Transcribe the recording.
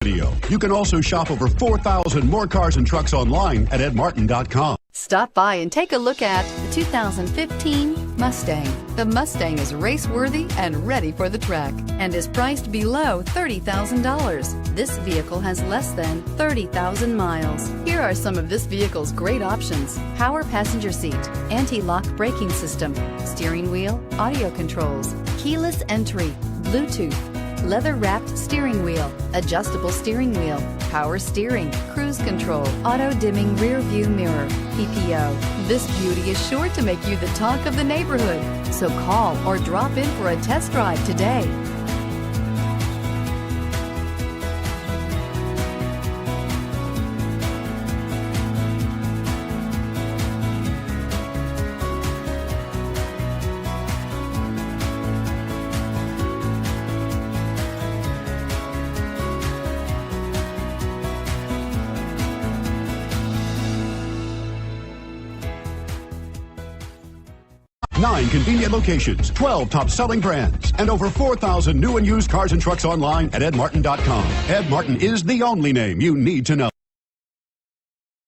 video. You can also shop over 4,000 more cars and trucks online at edmartin.com. Stop by and take a look at the 2015 Mustang. The Mustang is race-worthy and ready for the track and is priced below $30,000. This vehicle has less than 30,000 miles. Here are some of this vehicle's great options: power passenger seat, anti-lock braking system, steering wheel audio controls, keyless entry, Bluetooth, leather-wrapped steering wheel, adjustable steering wheel, power steering, cruise control, auto-dimming rear-view mirror, PPO. This beauty is sure to make you the talk of the neighborhood. So call or drop in for a test drive today. Nine convenient locations, 12 top-selling brands, and over 4,000 new and used cars and trucks online at edmartin.com. Ed Martin is the only name you need to know.